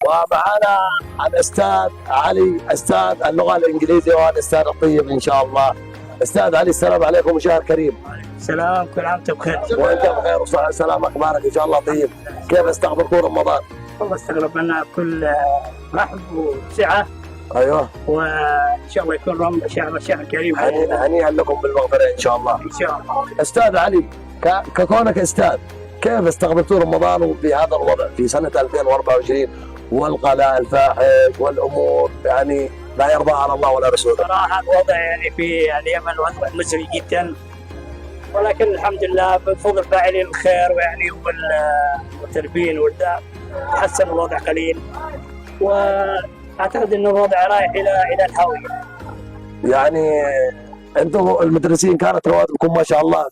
ومعنا الاستاذ علي استاذ اللغه الانجليزيه والاستاذ الطيب ان شاء الله. استاذ علي السلام عليكم وشهر كريم. سلام، كل عام وانت بخير. وانت بخير وصحه وسلامه، اخبارك ان شاء الله طيب؟ كيف استقبلتوا رمضان؟ والله استغرب لنا بكل رحب وسعه. ايوه وان شاء الله يكون شهر كريم. هنيئا لكم بالمغفره ان شاء الله. ان شاء الله. استاذ علي، ككونك استاذ، كيف استقبلتوا رمضان في هذا الوضع في سنه 2024 والغلاء الفاحش والامور يعني لا يرضاها على الله ولا رسوله؟ صراحه الوضع يعني في اليمن وضع مزري جدا، ولكن الحمد لله بفضل فاعلين الخير ويعني والمتربين والدعم تحسن الوضع قليل، واعتقد ان الوضع رايح الى الهاويه. يعني انتم المدرسين كانت رواتبكم ما شاء الله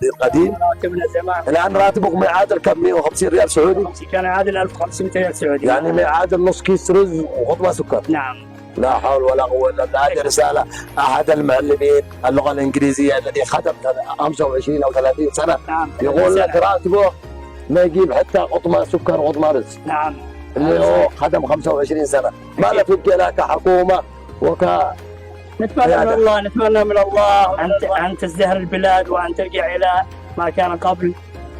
في القديم، راتبنا زمان الان راتبكم ما يعادل كم؟ 150 ريال سعودي؟ كان يعادل 1500 ريال سعودي، يعني ما يعادل نص كيس رز وخطبه سكر. نعم. لا حول ولا قوه الا بالله. هذه رساله احد المعلمين اللغه الانجليزيه الذي خدم 25 او 30 سنه، نعم. يقول لك راتبه ما يجيب حتى قطمه سكر وقطمه رز، نعم. اللي هو خدم 25 سنه. ماذا تبقي لك كحكومه نتمنى من الله ان تزدهر البلاد وان ترجع الى ما كان قبل،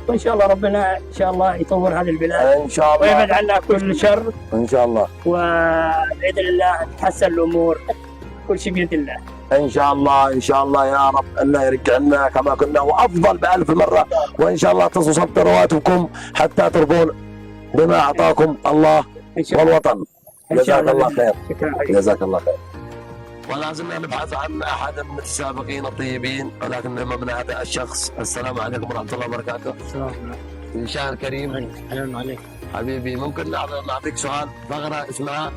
وان شاء الله ربنا ان شاء الله يطور هذه البلاد ان شاء الله ويبعد عنا كل شر ان شاء الله، وباذن الله تتحسن الامور، كل شيء بيد الله ان شاء الله. ان شاء الله يا رب الله يرجع لنا كما كنا وافضل ب1000 مره، وان شاء الله تصل رواتبكم حتى ترضون بما اعطاكم الله والوطن. جزاك الله خير. جزاك الله خير. ولا زلنا نبحث عن احد المتسابقين الطيبين، ولكن امامنا هذا الشخص. السلام عليكم ورحمه الله وبركاته. السلام عليكم. شهر كريم. اهلا عليك حبيبي، ممكن نعطيك سؤال؟ فقره اسمها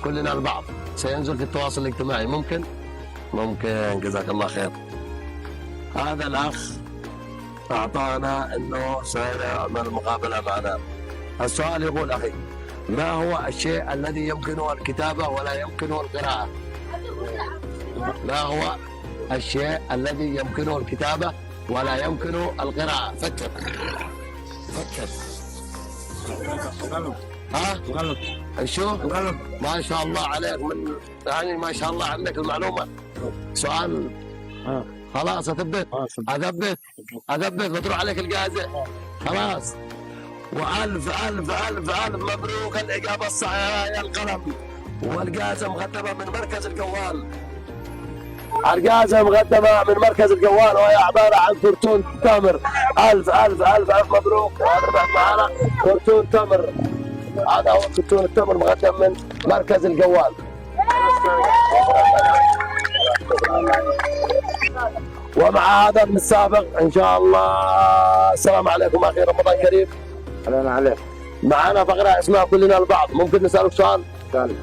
كلنا البعض، سينزل في التواصل الاجتماعي، ممكن؟ ممكن. جزاك الله خير. هذا الاخ اعطانا انه سيعمل مقابله معنا. السؤال يقول: اخي، ما هو الشيء الذي يمكنه الكتابه ولا يمكنه القراءه؟ ما هو الشيء الذي يمكنه الكتابة ولا يمكنه القراءة؟ فكر. ها؟ غلط. شو؟ غلط. ما شاء الله عليك، من يعني ما شاء الله عندك المعلومة. سؤال خلاص أثبت بتروح عليك الجائزة خلاص. وألف ألف ألف ألف مبروك، الإجابة الصحيحة هي القلم، والجائزة مقدمة من مركز الجوال. الجائزة مقدمة من مركز الجوال، وهي عبارة عن كرتون تمر. ألف ألف ألف ألف مبروك، وربح معنا كرتون تمر. هذا هو كرتون التمر مقدم من مركز الجوال. ومع هذا المتسابق إن شاء الله. السلام عليكم أخي، رمضان كريم. اهلا عليك. معنا فقرة اسمها كلنا البعض، ممكن نسألك سؤال؟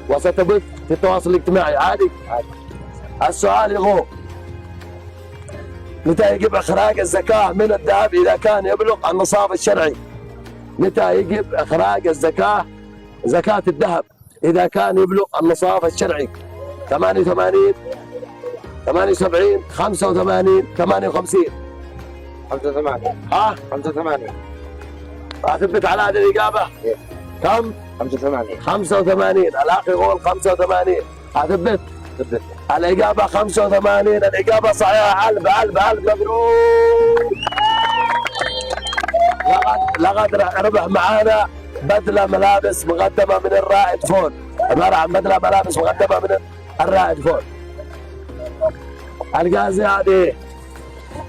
وستبث في التواصل الاجتماعي عادي؟ السؤال يقول: متى يجب إخراج الزكاة من الذهب إذا كان يبلغ النصاب الشرعي؟ متى يجب إخراج زكاة الذهب إذا كان يبلغ النصاب الشرعي؟ 88 78 85 58 85. 85. أثبت على هذه الإجابة؟ كم؟ 85. 85. الأخ يقول 85. أثبت؟ ثبت. الإجابة 85. الإجابة صحيحة. ألف ألف ألف مبروك. لقد ربح معانا بدلة ملابس مقدمة من الرائد فون، عبارة عن بدلة ملابس مقدمة من الرائد فون. الجائزة هذه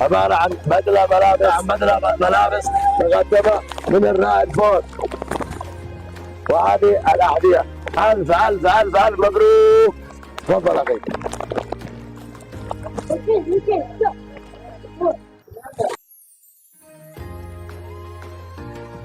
عبارة عن بدلة ملابس مقدمة من الرائد فون، وهذه الأحذية. ألف ألف ألف ألف مبروك. تفضل أخي.